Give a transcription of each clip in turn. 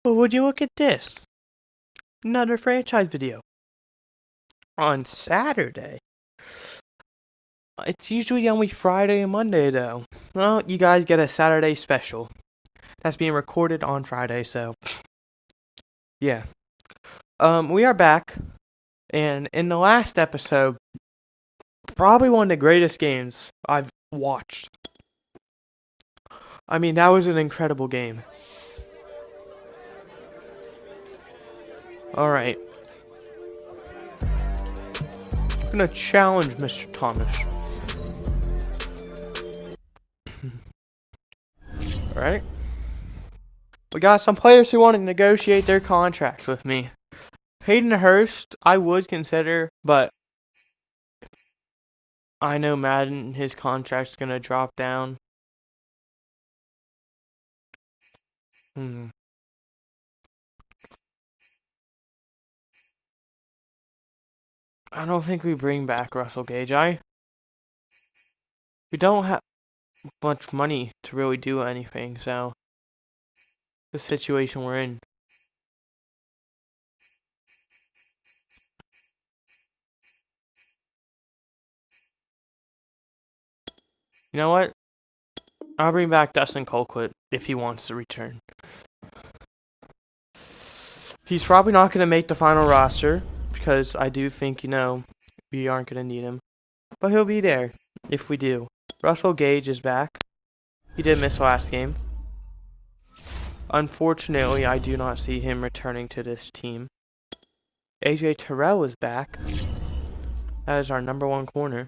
But would you look at this? Another franchise video. On Saturday. It's usually only Friday and Monday though. Well, you guys get a Saturday special. That's being recorded on Friday, so yeah. We are back, and in the last episode, probably one of the greatest games I've watched. I mean, that was an incredible game. Alright. I'm gonna challenge Mr. Thomas. Alright. We got some players who want to negotiate their contracts with me. Hayden Hurst, I would consider, but I know Madden, his contract's gonna drop down. I don't think we bring back Russell Gage. We don't have much money to really do anything, so the situation we're in. You know what? I'll bring back Dustin Colquitt if he wants to return. He's probably not going to make the final roster because I do think, we aren't going to need him. But he'll be there if we do. Russell Gage is back. He did miss last game. Unfortunately, I do not see him returning to this team. AJ Terrell is back. That is our #1 corner.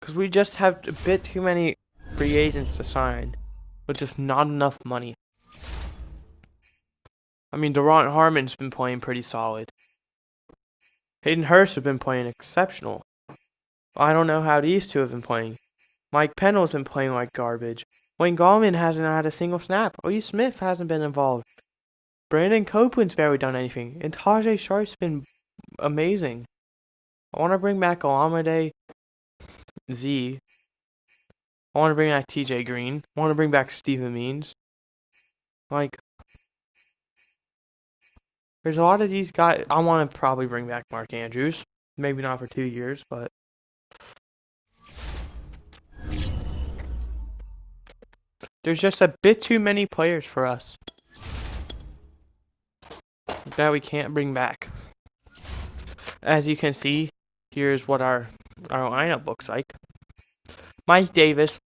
Because we just have a bit too many free agents to sign, with just not enough money. I mean, Durant Harmon's been playing pretty solid. Hayden Hurst has been playing exceptional. I don't know how these two have been playing. Mike Pennell's been playing like garbage. Wayne Gallman hasn't had a single snap. O.E. Smith hasn't been involved. Brandon Copeland's barely done anything. And Tajay Sharp's been amazing. I want to bring back Olamide Z. I want to bring back TJ Green. I want to bring back Steven Means. Like, there's a lot of these guys. I want to probably bring back Mark Andrews. Maybe not for 2 years, but there's just a bit too many players for us that we can't bring back. As you can see, here's what our lineup looks like. Mike Davis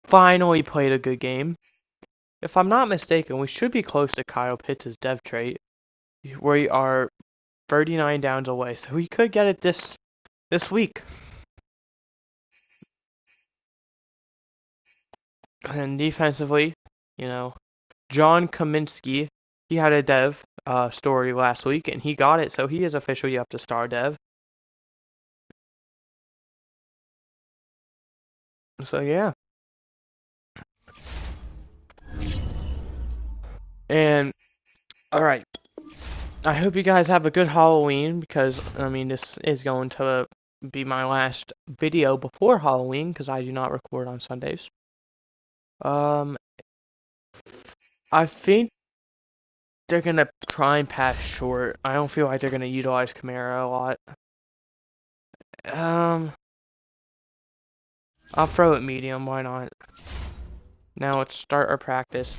finally played a good game. If I'm not mistaken, we should be close to Kyle Pitts' dev trait. We are 39 downs away, so we could get it this week. And defensively, John Kaminsky, he had a dev story last week, and he got it, so he is officially up to star dev. So yeah. And alright. I hope you guys have a good Halloween because, this is going to be my last video before Halloween because I do not record on Sundays. I think they're going to try and pass short. I don't feel like they're going to utilize Kamara a lot. I'll throw it medium, why not? Now let's start our practice.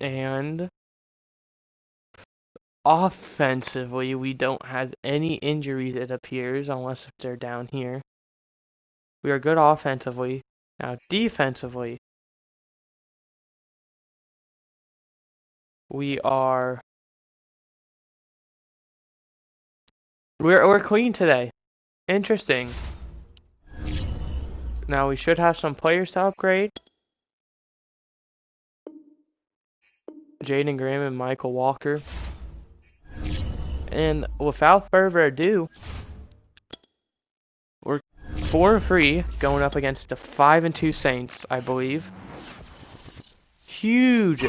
And offensively, we don't have any injuries, it appears, unless if they're down here. We are good offensively. Now defensively, we're clean today. Interesting. Now we should have some players to upgrade. Jaden Graham and Michael Walker. And without further ado, we're 4-3 going up against the 5-2 Saints, I believe. Huge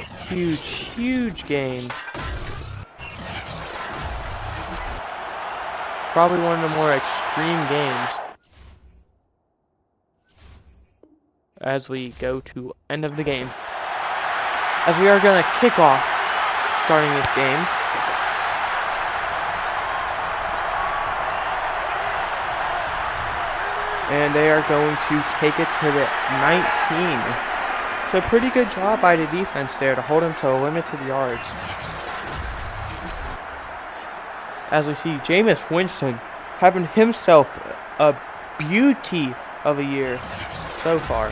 game. Probably one of the more extreme games. as we go to end of the game. As we are going to kick off starting this game. And they are going to take it to the 19. So pretty good job by the defense there to hold him to a limited yards. As we see Jameis Winston having himself a beauty of a year so far.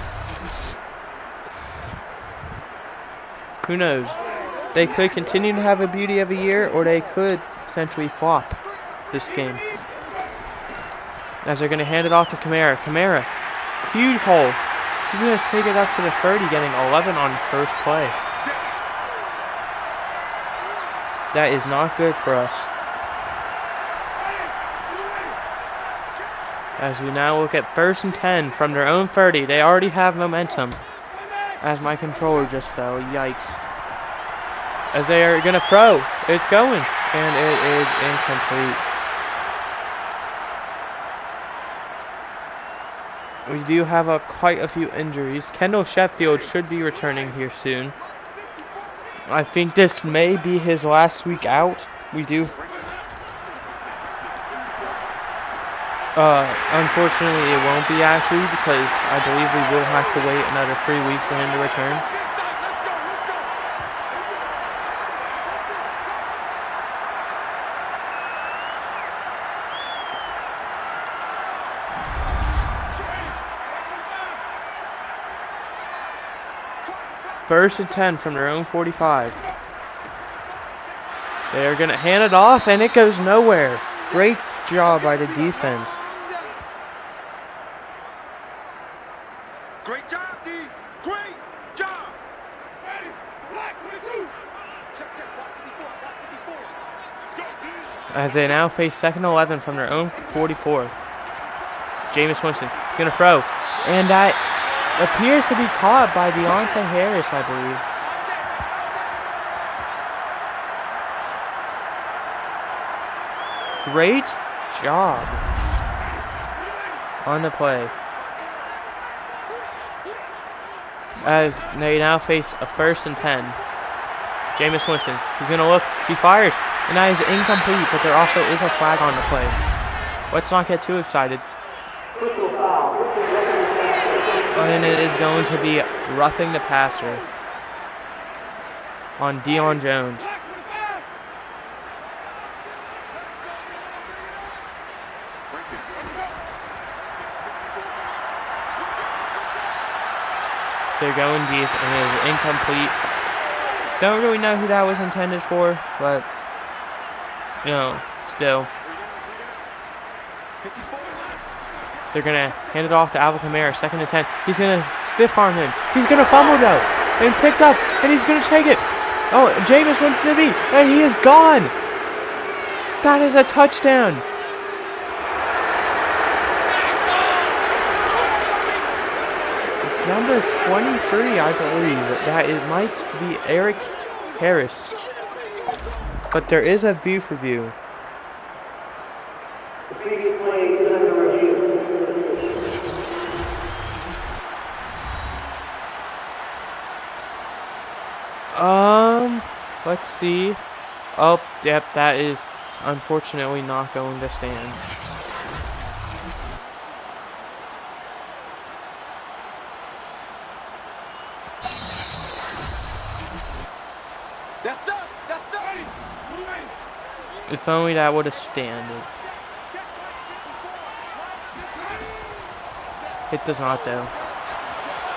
Who knows? They could continue to have a beauty of a year, or they could potentially flop this game. As they're going to hand it off to Kamara. Kamara, huge hole. He's going to take it up to the 30, getting 11 on first play. That is not good for us. As we now look at 1st and 10 from their own 30. They already have momentum. As my controller just fell. Yikes. As they are going to throw. It's going. And it is incomplete. We do have quite a few injuries. Kendall Sheffield should be returning here soon. I think this may be his last week out. We do. Unfortunately, it won't be actually, because I believe we will have to wait another 3 weeks for him to return. First and 10 from their own 45. They are going to hand it off, and it goes nowhere. Great job by the defense. Great job, D. Great job. As they now face 2nd and 11 from their own 44. Jameis Winston is going to throw, and that appears to be caught by Deontay Harris, I believe. Great job on the play. As they now face a 1st and 10. Jameis Winston, he's going to look, he fires, and that is incomplete, but there also is a flag on the play. Let's not get too excited. And it is going to be roughing the passer on Deion Jones. They're going deep, and it is incomplete. Don't really know who that was intended for, but, you know, still. They're going to hand it off to Alvin Kamara, 2nd and 10. He's going to stiff arm him. He's going to fumble though, and picked up, and he's going to take it. Oh, Jameis wins the beat, and he is gone. That is a touchdown. Number 23, I believe. That it might be Eric Harris. But there is a view for view. The previous play is under review. Let's see. Oh, yep, that is unfortunately not going to stand. If only that would have standed. It does not though.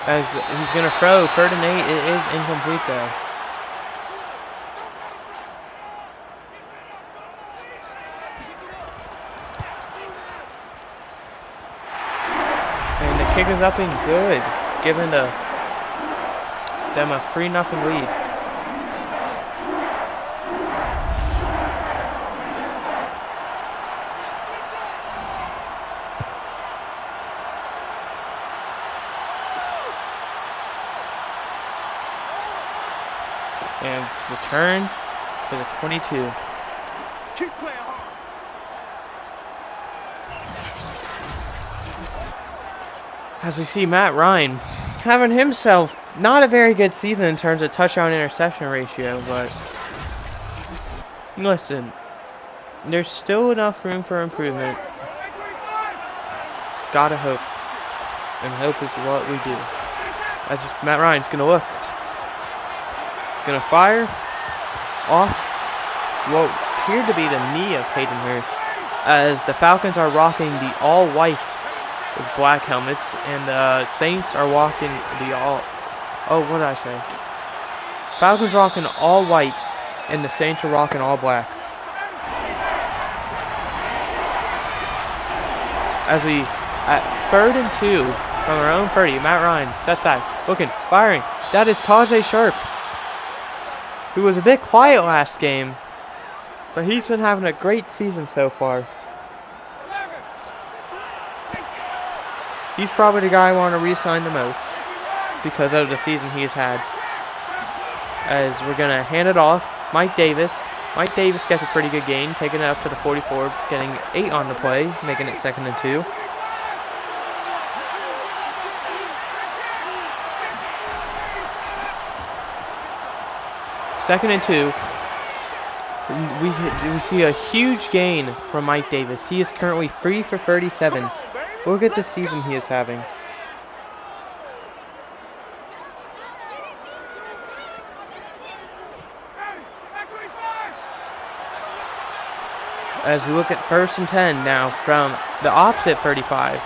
As he's going to throw 3rd and 8, it is incomplete though. And the kick is up and good, giving them a 3-0 lead. And return to the 22. Keep playing hard. As we see Matt Ryan having himself not a very good season in terms of touchdown interception ratio, but listen, there's still enough room for improvement. Just gotta hope. And hope is what we do. As Matt Ryan's gonna look. He's gonna fire off what appeared to be the knee of Hayden Hurst, as the Falcons are rocking the all-white with black helmets, and the Saints are walking the what did I say? Falcons rocking all white, and the Saints are rocking all black. As we, at 3rd and 2 from our own 30, Matt Ryan steps back, looking, firing. That is Tajay Sharp, who was a bit quiet last game, but he's been having a great season so far. He's probably the guy I want to re-sign the most because of the season he's had. As we're going to hand it off, Mike Davis. Mike Davis gets a pretty good gain, taking it up to the 44, getting 8 on the play, making it 2nd and 2. Second and 2. We see a huge gain from Mike Davis. He is currently 3 for 37. Look at the season he is having. As we look at 1st and 10 now from the opposite 35.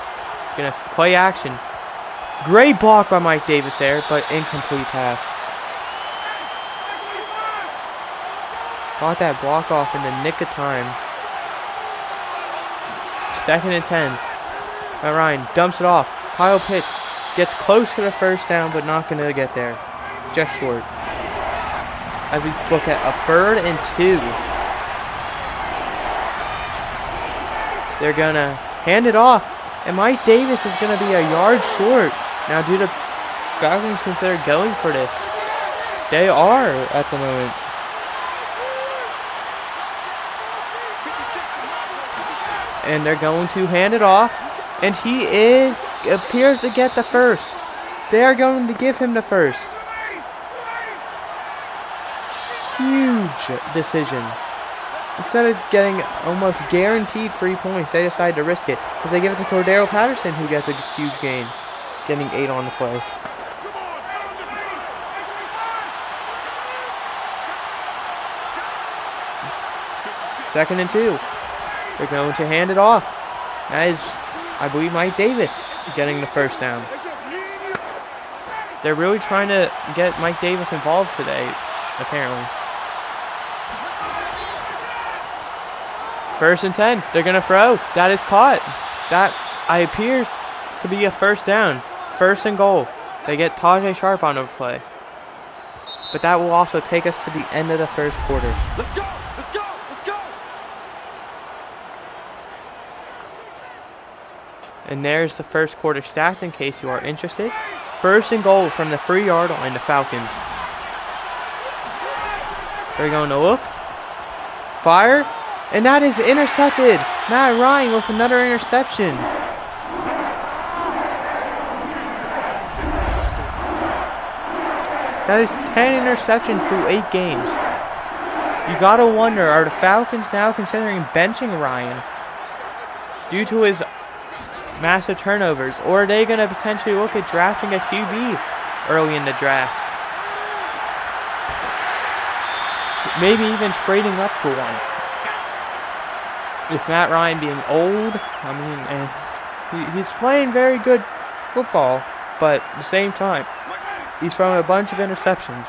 Gonna play action. Great block by Mike Davis there, but incomplete pass. Got that block off in the nick of time. 2nd and 10. Matt Ryan dumps it off. Kyle Pitts gets close to the 1st down, but not going to get there. Just short. As we look at a 3rd and 2. They're going to hand it off. And Mike Davis is going to be a yard short. Now, do the Falcons consider going for this? They are at the moment. And they're going to hand it off. And he appears to get the 1st. They are going to give him the 1st. Huge decision. Instead of getting almost guaranteed 3 points, they decide to risk it. Because they give it to Cordero Patterson, who gets a huge gain. Getting 8 on the play. Second and 2. They're going to hand it off. That is, I believe, Mike Davis getting the 1st down. They're really trying to get Mike Davis involved today, apparently. 1st and 10. They're going to throw. That is caught. That appears to be a 1st down. 1st and goal. They get Tajay Sharp on the play. But that will also take us to the end of the 1st quarter. Let's go! Let's go! Let's go! And there's the 1st quarter stats in case you are interested. 1st and goal from the 3-yard line, the Falcons. They're going to look. Fire. And that is intercepted. Matt Ryan with another interception. That is 10 interceptions through 8 games. You gotta wonder, are the Falcons now considering benching Ryan due to his massive turnovers? Or are they going to potentially look at drafting a QB early in the draft? Maybe even trading up for one. With Matt Ryan being old, I mean, and he's playing very good football, but at the same time, he's throwing a bunch of interceptions.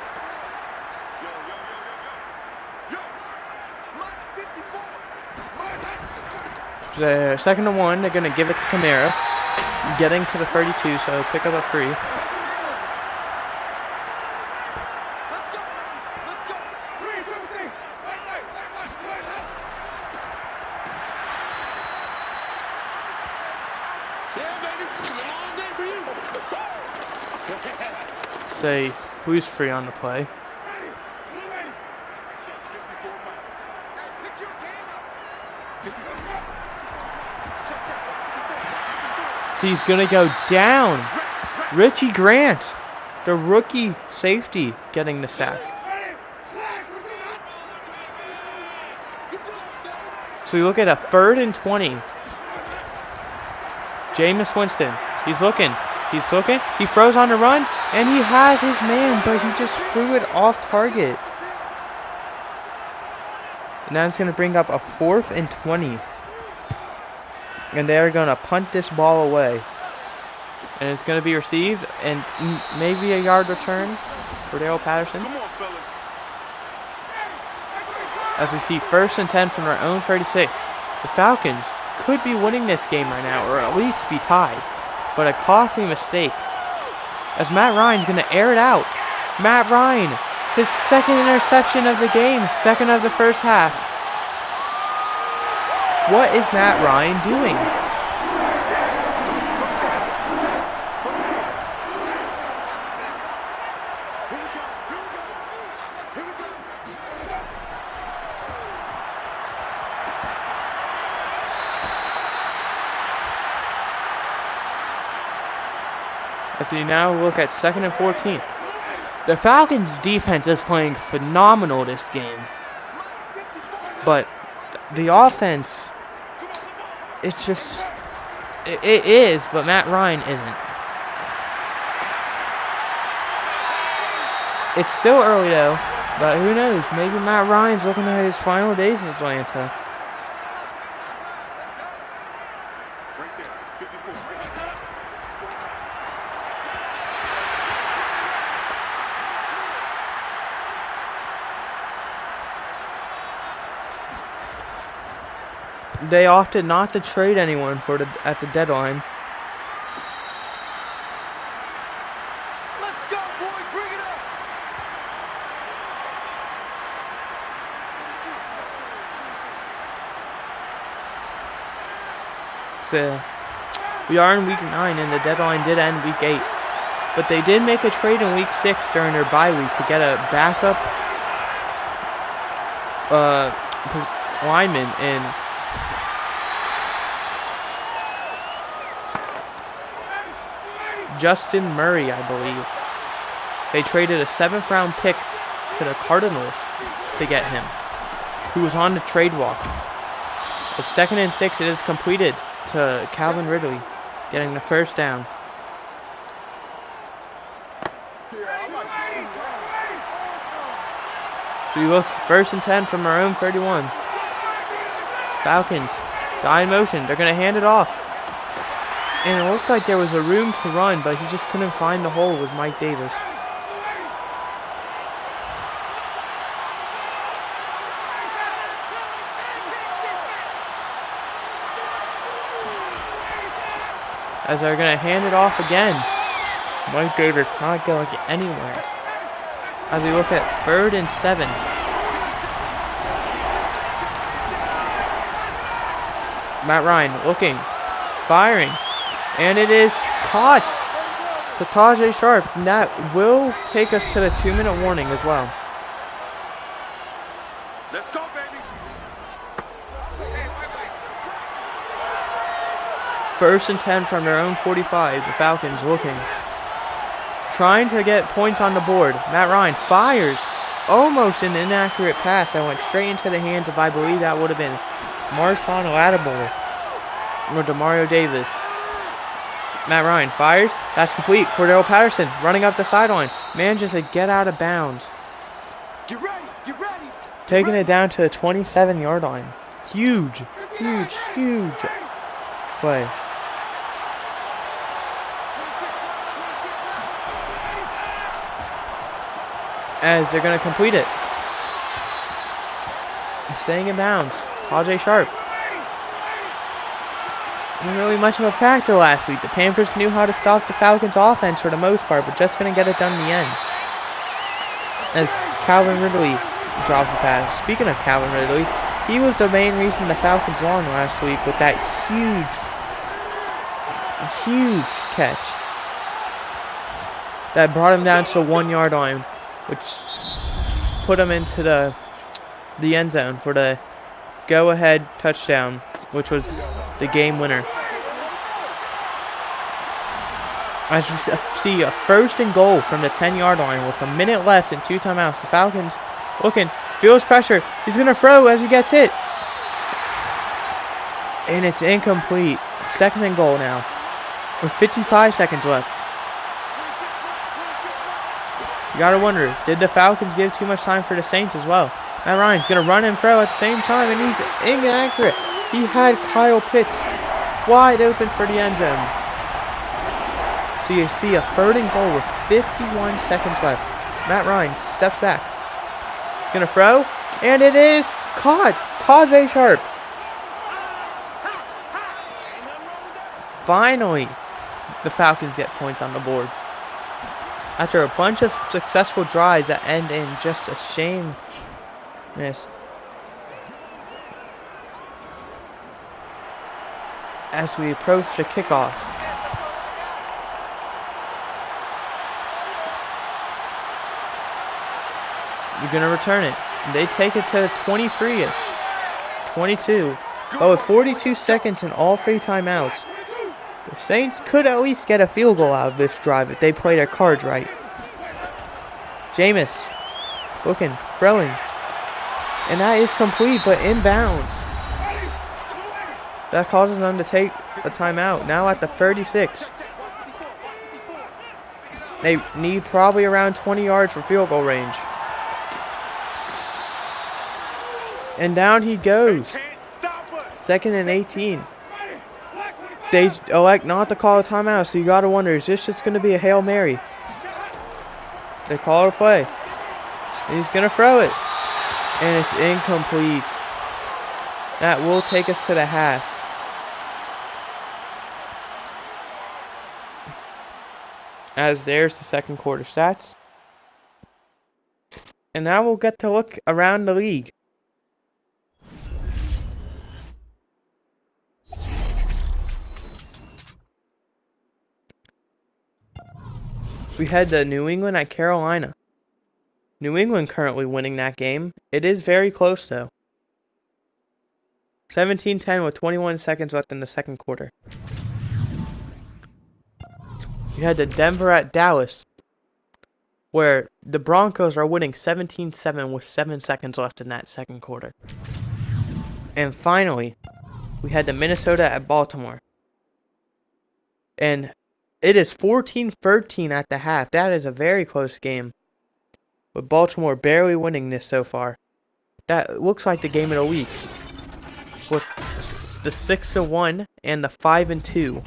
The 2nd and 1, they're going to give it to Kamara. Getting to the 32, so pick up a 3. Say who's free on the play. He's gonna go down. Richie Grant, the rookie safety, getting the sack. So we look at a 3rd and 20. Jameis Winston, he's looking, he throws on the run, and he has his man, but he just threw it off target. And that's going to bring up a 4th and 20. And they're going to punt this ball away. And it's going to be received, and maybe a yard return for Dale Patterson. As we see 1st and 10 from our own 36. The Falcons could be winning this game right now, or at least be tied. But a costly mistake. As Matt Ryan's going to air it out. Matt Ryan, his 2nd interception of the game, 2nd of the first half. What is Matt Ryan doing? As we now look at 2nd and 14. The Falcons defense is playing phenomenal this game. But the offense, it's just, it is, but Matt Ryan isn't. It's still early though, but who knows, maybe Matt Ryan's looking at his final days in Atlanta. They opted not to trade anyone at the deadline. Let's go, boys. Bring it up. So, we are in week 9 and the deadline did end week 8. But they did make a trade in week 6 during their bye week to get a backup lineman in Justin Murray, I believe. They traded a 7th round pick to the Cardinals to get him, who was on the trade walk. It's 2nd and 6. It is completed to Calvin Ridley, getting the 1st down. So we look 1st and 10 from our own 31. Falcons, die in motion. They're going to hand it off. And it looked like there was a room to run, but he just couldn't find the hole with Mike Davis. As they're going to hand it off again. Mike Davis not going anywhere. As we look at 3rd and 7. Matt Ryan looking, firing. And it is caught to Tajay Sharp. And that will take us to the 2-minute warning as well. Let's go, baby. 1st and 10 from their own 45. The Falcons looking. Trying to get points on the board. Matt Ryan fires. Almost an inaccurate pass that went straight into the hands of, I believe that would have been Marshawn Lattimore or Demario Davis. Matt Ryan fires. That's complete. Cordell Patterson running up the sideline. Manages to get out of bounds. Get ready. Get ready. Taking it down to the 27-yard line. Huge, huge, huge play. As they're going to complete it. Staying in bounds. Tajay Sharp. Not really much of a factor last week. The Panthers knew how to stop the Falcons' offense for the most part, but just going to get it done in the end. As Calvin Ridley drops the pass. Speaking of Calvin Ridley, he was the main reason the Falcons won last week with that huge catch that brought him down to the 1-yard line, which put him into the end zone for the go-ahead touchdown, which was the game winner. As we see a 1st and goal from the 10-yard line with a minute left and 2 timeouts. The Falcons looking, feels pressure. He's going to throw as he gets hit. And it's incomplete. 2nd and goal now with 55 seconds left. You gotta wonder, did the Falcons give too much time for the Saints as well? Matt Ryan's gonna run and throw at the same time, and he's inaccurate. He had Kyle Pitts wide open for the end zone. So you see a 3rd and goal with 51 seconds left. Matt Ryan steps back. He's gonna throw, and it is caught. Tajay Sharp. Finally, the Falcons get points on the board. After a bunch of successful drives that end in just a shame miss. As we approach the kickoff. You're going to return it. They take it to 23-ish. 22. But with 42 seconds and all 3 timeouts, the Saints could at least get a field goal out of this drive if they play their cards right. Jameis looking, throwing. And that is complete, but inbounds. That causes them to take a timeout. Now at the 36. They need probably around 20 yards for field goal range. And down he goes. 2nd and 18. They elect not to call a timeout, so you gotta wonder, is this just gonna be a Hail Mary? They call it a play. And he's gonna throw it. And it's incomplete. That will take us to the half. As there's the 2nd quarter stats. And now we'll get to look around the league. We head to New England at Carolina. New England currently winning that game. It is very close though. 17-10 with 21 seconds left in the 2nd quarter. We head to Denver at Dallas, where the Broncos are winning 17-7 with 7 seconds left in that 2nd quarter. And finally, we head to Minnesota at Baltimore. And it is 14-13 at the half. That is a very close game. With Baltimore barely winning this so far. That looks like the game of the week. With the 6-1 and the 5-2.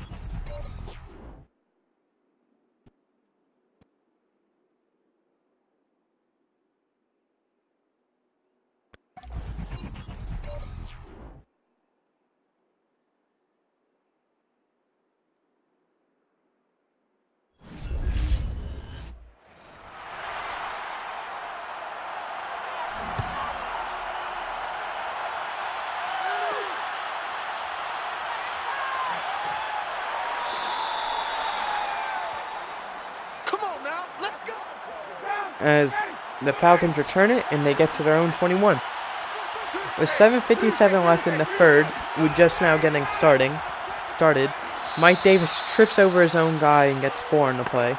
As the Falcons return it and they get to their own 21. With 7:57 left in the 3rd, we're just now getting started. Mike Davis trips over his own guy and gets 4 on the play.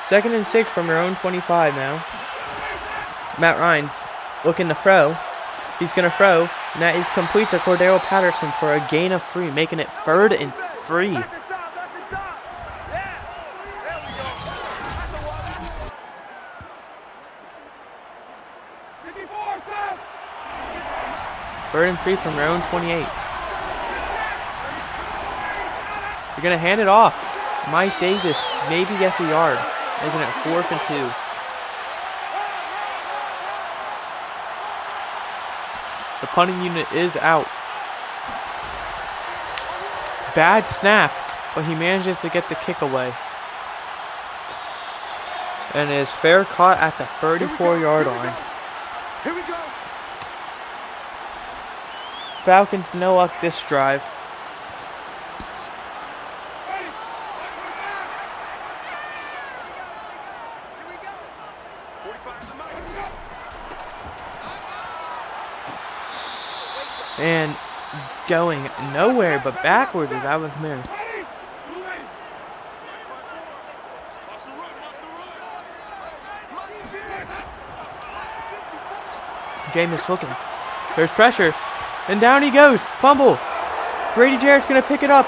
Second and 6 from their own 25 now. Matt Ryan's looking to throw. He's going to throw, and that is complete to Cordero Patterson for a gain of 3, making it 3rd and 3. Third and 3 from their own 28. You're going to hand it off. Mike Davis maybe gets a yard, making it 4th and 2. The punting unit is out. Bad snap, but he manages to get the kick away. And it is fair caught at the 34-yard line. Here we go. Falcons no luck this drive. And going nowhere but backwards as Alvin Kamara. Jameis looking. There's pressure. And down he goes. Fumble. Grady Jarrett's going to pick it up.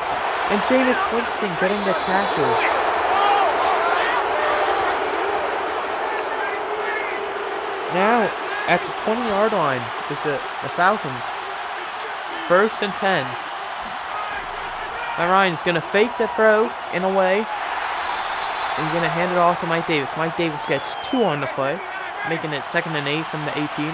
And Jameis Winston getting the tackle. Now, at the 20-yard line is the Falcons. 1st and 10. Matt Ryan's going to fake the throw in a way. And going to hand it off to Mike Davis. Mike Davis gets 2 on the play, making it 2nd and 8 from the 18.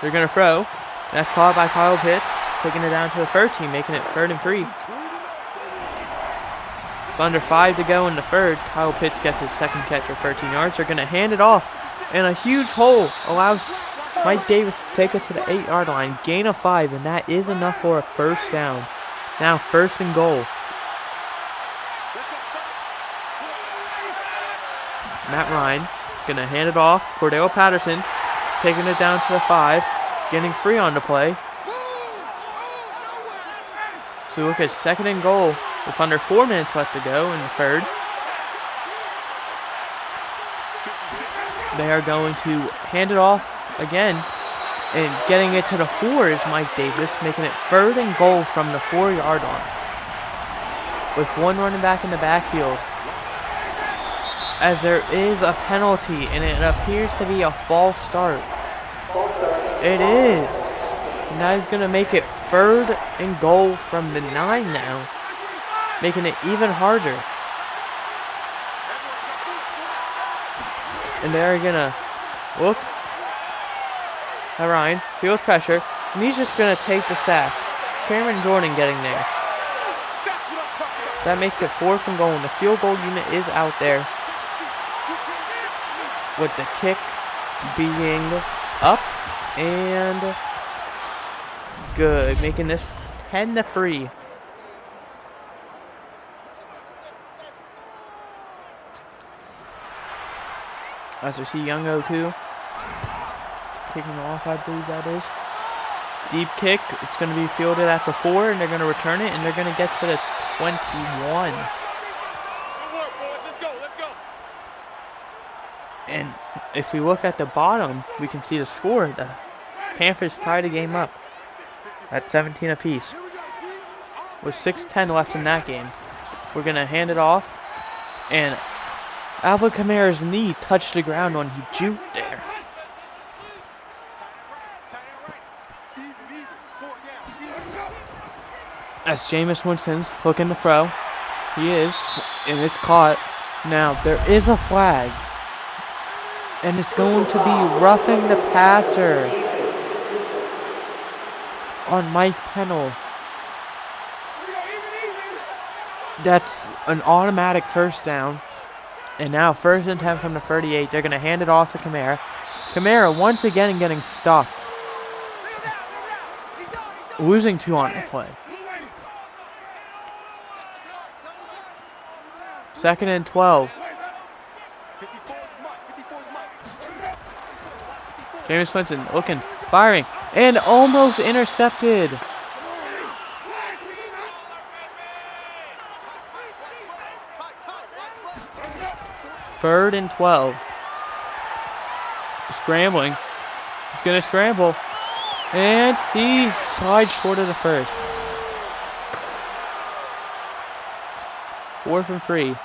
They're going to throw. That's caught by Kyle Pitts, taking it down to the 13, making it 3rd and 3. It's under 5 to go in the 3rd. Kyle Pitts gets his 2nd catch for 13 yards. They're going to hand it off, and a huge hole allows Mike Davis to take it to the 8-yard line. Gain of 5, and that is enough for a 1st down. Now 1st and goal. Matt Ryan is going to hand it off. Cordell Patterson taking it down to the 5, getting free on the play. So look at 2nd and goal with under 4 minutes left to go in the 3rd. They are going to hand it off again, and getting it to the 4 is Mike Davis, making it 3rd and goal from the 4-yard line. With 1 running back in the backfield, as there is a penalty, and it appears to be a false start. It is. And that is going to make it 3rd and goal from the 9 now, making it even harder. And they're going to look at Ryan, feels pressure, and he's just going to take the sack. Cameron Jordan getting there. That makes it 4th and goal, and the field goal unit is out there, with the kick being up and good, making this 10-3. As we see Young O2 kicking off, I believe that is. Deep kick, it's going to be fielded at the 4, and they're going to return it, and they're going to get to the 21. And if we look at the bottom, we can see the score. The Panthers tied the game up at 17 apiece, with 6:10 left in that game. We're going to hand it off, and Alvin Kamara's knee touched the ground when he juked there. As Jameis Winston's looking to throw, he is, and it's caught. Now, there is a flag, and it's going to be roughing the passer on Mike Pennell. That's an automatic 1st down. And now 1st and 10 from the 38. They're going to hand it off to Kamara. Kamara once again getting stopped, losing 2 on the play. 2nd and 12. Jameis Winston looking, firing, and almost intercepted. 3rd and 12. Scrambling. He's going to scramble. And he slides short of the 1st. 4th and 3.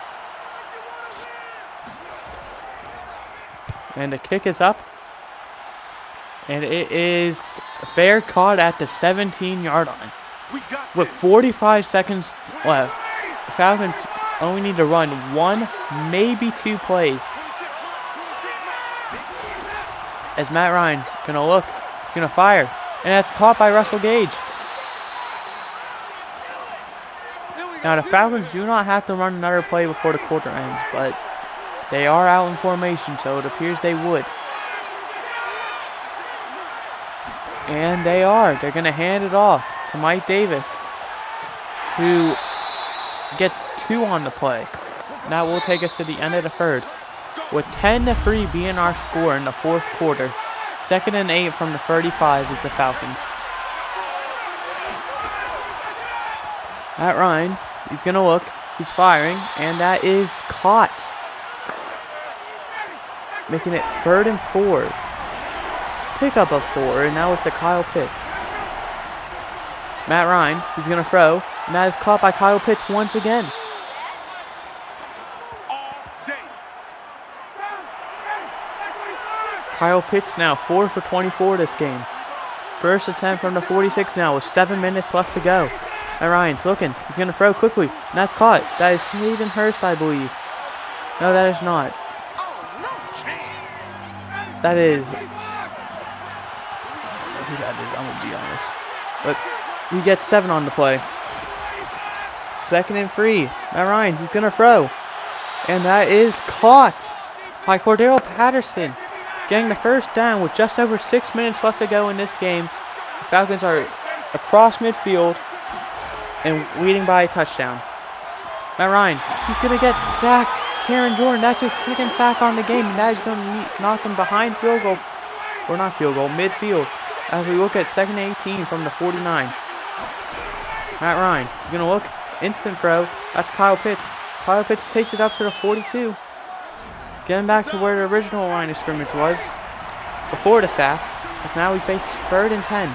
And the kick is up. And it is fair caught at the 17-yard line. With 45 seconds left, the Falcons only need to run 1, maybe 2 plays. As Matt Ryan's going to look, he's going to fire. And that's caught by Russell Gage. Now the Falcons do not have to run another play before the quarter ends, but they are out in formation, so it appears they would. And they are. They're going to hand it off to Mike Davis, who gets 2 on the play. That will take us to the end of the 3rd. With 10-3 being our score in the 4th quarter, 2nd and 8 from the 35 is the Falcons. Matt Ryan, he's going to look. He's firing, and that is caught. Making it 3rd and 4. Pickup of 4, and that was to Kyle Pitts. Matt Ryan, he's going to throw, and that is caught by Kyle Pitts once again. Kyle Pitts now 4 for 24 this game. First attempt from the 46 now with 7 minutes left to go. Matt Ryan's looking. He's going to throw quickly, and that's caught. That is Hayden Hurst, I believe. No, that is not. That is... I don't know who that is, I'm going to be honest. But he gets 7 on the play. 2nd and 3. Matt Ryan's, he's going to throw. And that is caught by Cordero Patterson. Getting the first down with just over 6 minutes left to go in this game. The Falcons are across midfield and leading by a touchdown. Matt Ryan, he's going to get sacked. Karen Jordan, that's his 2nd sack on the game, and that is going to knock him behind field goal, or not field goal, midfield, as we look at 2nd and 18 from the 49. Matt Ryan, he's going to look, instant throw, that's Kyle Pitts. Kyle Pitts takes it up to the 42. Getting back to where the original line of scrimmage was before the sack, as now we face 3rd and 10.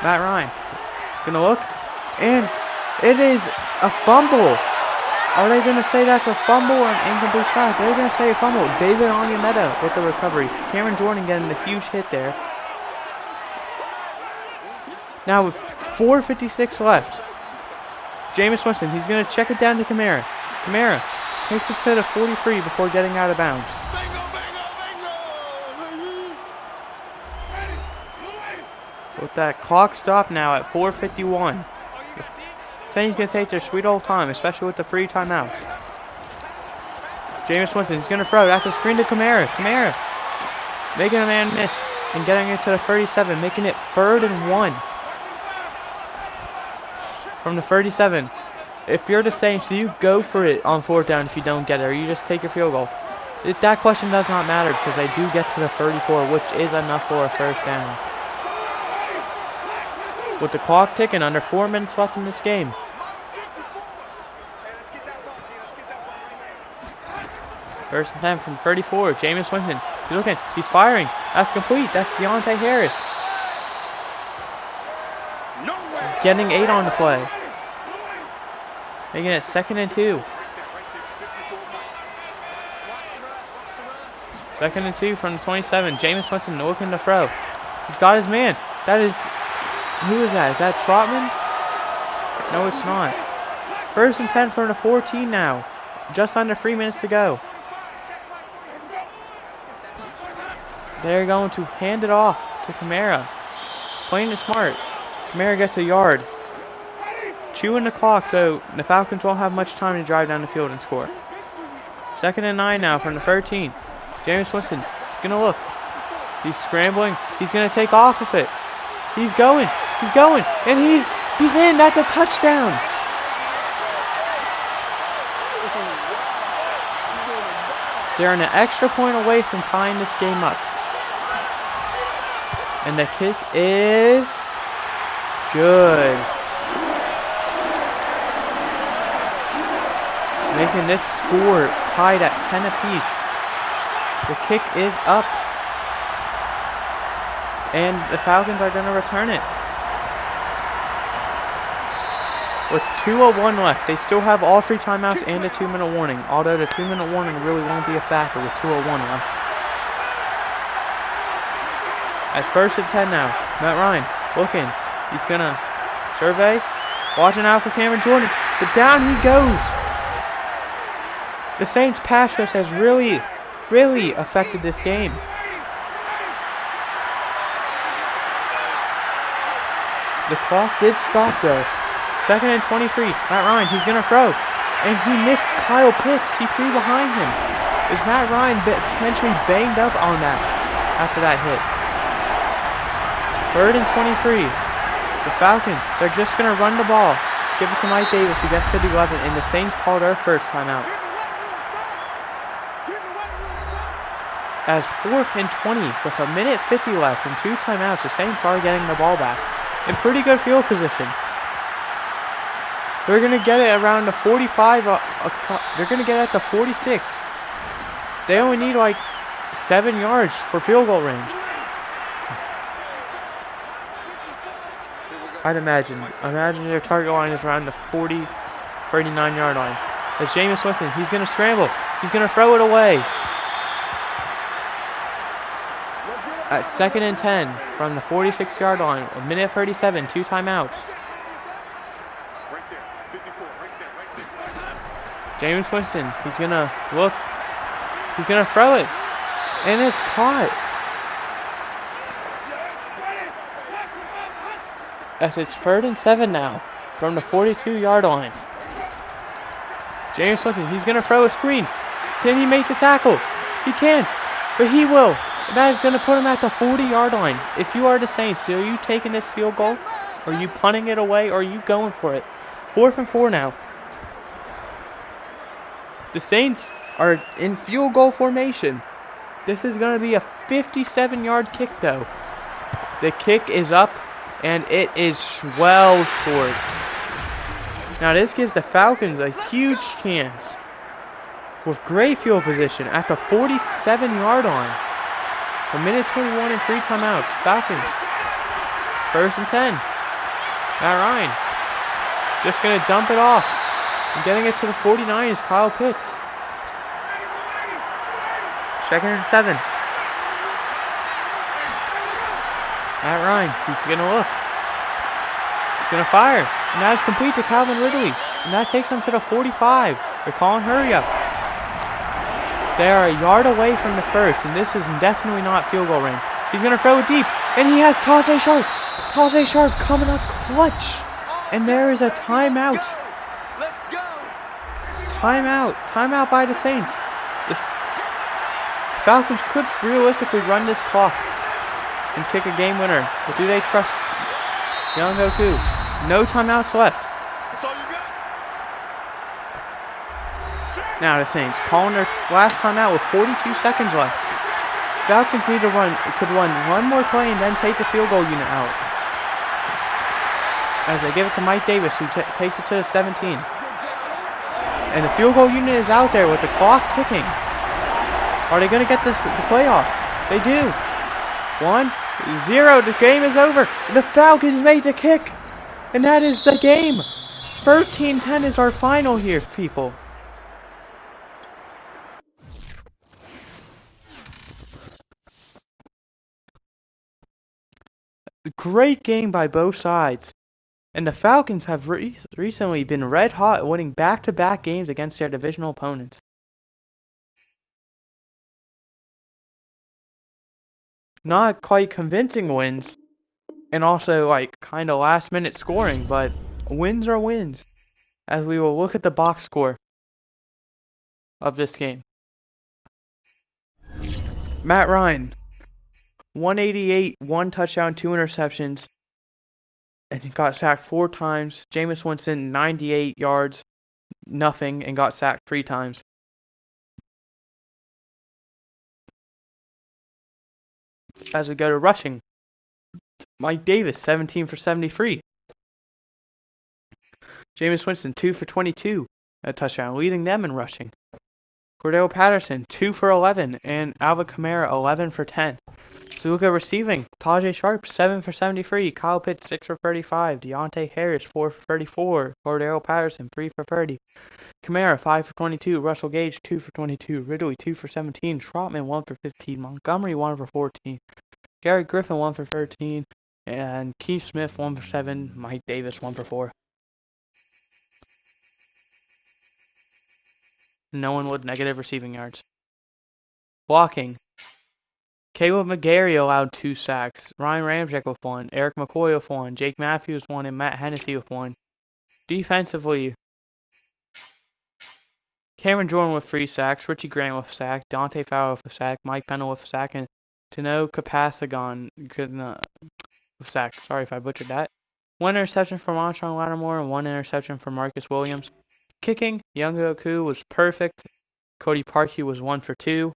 Matt Ryan is going to look, and it is a fumble. Are they going to say that's a fumble or an incomplete pass? They're going to say a fumble. David Onyemeta with the recovery. Cameron Jordan getting the huge hit there. Now with 4:56 left, Jameis Winston, he's going to check it down to Kamara. Kamara takes it to the 43 before getting out of bounds. With that clock stopped now at 4:51. Saints going to take their sweet old time, especially with the free timeouts. Jameis Winston is going to throw. That's a screen to Kamara. Kamara making a man miss and getting it to the 37, making it 3rd and 1. From the 37. If you're the Saints, do you go for it on 4th down if you don't get it, or you just take your field goal? That question does not matter because they do get to the 34, which is enough for a 1st down. With the clock ticking, under 4 minutes left in this game. First and 10 from 34. Jameis Winston. He's looking. He's firing. That's complete. That's Deontay Harris. Getting 8 on the play. Making it 2nd and 2. 2nd and 2 from the 27. Jameis Winston looking to throw. He's got his man. That is... Who is that? Is that Trotman? No, it's not. 1st and 10 from the 14 now. Just under 3 minutes to go. They're going to hand it off to Kamara. Playing it smart. Kamara gets a yard. Chewing the clock, so the Falcons won't have much time to drive down the field and score. 2nd and 9 now from the 13. Jameis Winston is going to look. He's scrambling. He's going to take off of it. He's going. He's going. And he's in. That's a touchdown. They're an extra point away from tying this game up. And the kick is good. Making this score tied at 10 apiece. The kick is up. And the Falcons are going to return it. With 2:01 left, they still have all 3 timeouts and a 2-minute warning. Although the 2-minute warning really won't be a factor with 2:01 left. As 1st and 10 now. Matt Ryan looking. He's going to survey. Watching out for Cameron Jordan. But down he goes. The Saints' pass rush has really affected this game. The clock did stop though. 2nd and 23. Matt Ryan, he's going to throw. And he missed Kyle Pitts. He threw behind him. Is Matt Ryan potentially banged up on that after that hit? 3rd and 23. The Falcons, they're just going to run the ball. Give it to Mike Davis, who gets to the 11, and the Saints called our first timeout. as 4th and 20 with a minute 50 left and 2 timeouts. The Saints are getting the ball back in pretty good field position. They're going to get it around the 45. They're going to get it at the 46. They only need like 7 yards for field goal range. I'd imagine their target line is around the 40, 39 yard line. As Jameis Winston, he's going to scramble. He's going to throw it away. At 2nd and 10 from the 46 yard line, a minute 37, 2 timeouts. Jameis Winston, he's going to look. He's going to throw it. And it's caught. As it's 3rd and 7 now from the 42 yard line. Jameis Winston, he's going to throw a screen. Can he make the tackle? He can't, but he will. That is going to put him at the 40 yard line. If you are the Saints, are you taking this field goal? Are you punting it away? Or are you going for it? 4th and 4 now. The Saints are in field goal formation. This is going to be a 57 yard kick though. The kick is up. And it is well short. Now this gives the Falcons a huge chance with great field position at the 47 yard line. A minute 21 and 3 timeouts. Falcons. 1st and 10. Matt Ryan. Just going to dump it off. And getting it to the 49 is Kyle Pitts. 2nd and 7. Matt Ryan, he's going to look. He's going to fire. And that is complete to Calvin Ridley. And that takes him to the 45. They're calling hurry up. They are a yard away from the 1st, and this is definitely not field goal range. He's going to throw it deep. And he has Tajay Sharp. Tajay Sharp coming up clutch. And there is a timeout. Let's go. Timeout. Timeout by the Saints. The Falcons could realistically run this clock and kick a game winner. But do they trust Young Goku? No timeouts left. That's all you got. Now the Saints calling their last timeout with 42 seconds left. Falcons need to could run one more play and then take the field goal unit out. As they give it to Mike Davis, who takes it to the 17. And the field goal unit is out there with the clock ticking. Are they going to get the playoff? They do. 1-0. The game is over. The Falcons made the kick. And that is the game. 13-10 is our final here, people. Great game by both sides. And the Falcons have recently been red hot, winning back-to-back games against their divisional opponents. Not quite convincing wins, and also like kind of last-minute scoring, but wins are wins. As we will look at the box score of this game. Matt Ryan, 188, 1 touchdown, 2 interceptions. And he got sacked 4 times. Jameis Winston, 98 yards, nothing, and got sacked 3 times. As we go to rushing, Mike Davis, 17 for 73. Jameis Winston, 2 for 22, a touchdown, leading them in rushing. Cordell Patterson, 2 for 11, and Alvin Kamara, 11 for 10. So look at receiving. Tajay Sharp, 7 for 73. Kyle Pitts, 6 for 35. Deontay Harris, 4 for 34. Cordell Patterson, 3 for 30. Kamara, 5 for 22. Russell Gage, 2 for 22. Ridley, 2 for 17. Trotman, 1 for 15. Montgomery, 1 for 14. Gary Griffin, 1 for 13. And Keith Smith, 1 for 7. Mike Davis, 1 for 4. No one with negative receiving yards. Blocking. Caleb McGarry allowed 2 sacks. Ryan Ramczyk with 1. Eric McCoy with 1. Jake Matthews 1. And Matt Hennessy with 1. Defensively, Cameron Jordan with 3 sacks. Richie Grant with a sack. Dante Fowler with a sack. Mike Pennell with a sack. And Tano Capasagon with a sack. Sorry if I butchered that. 1 interception for Montrell Lattimore and 1 interception for Marcus Williams. Kicking, Young Goku was perfect. Cody Parkey was 1 for 2.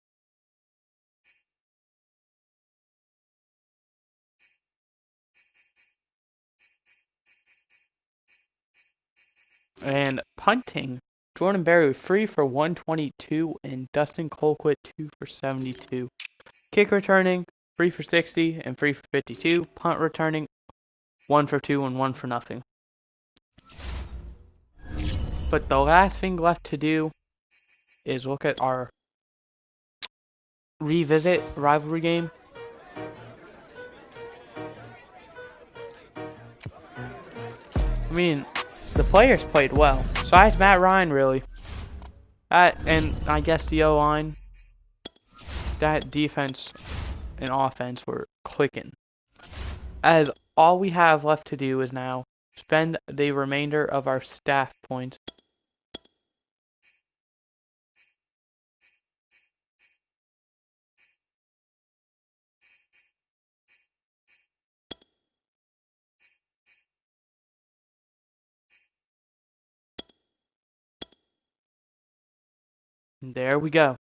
And punting, Jordan Berry 3 for 122 and Dustin Colquitt 2 for 72. Kick returning 3 for 60 and 3 for 52. Punt returning 1 for 2 and 1 for nothing. But the last thing left to do is look at our revisit rivalry game. I mean, the players played well. Besides Matt Ryan, really. And I guess the O-line, that defense and offense were clicking. As all we have left to do is now spend the remainder of our staff points there we go.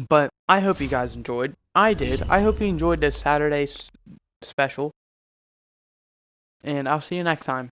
But I hope you guys enjoyed. I did. I hope you enjoyed this Saturday special. And I'll see you next time.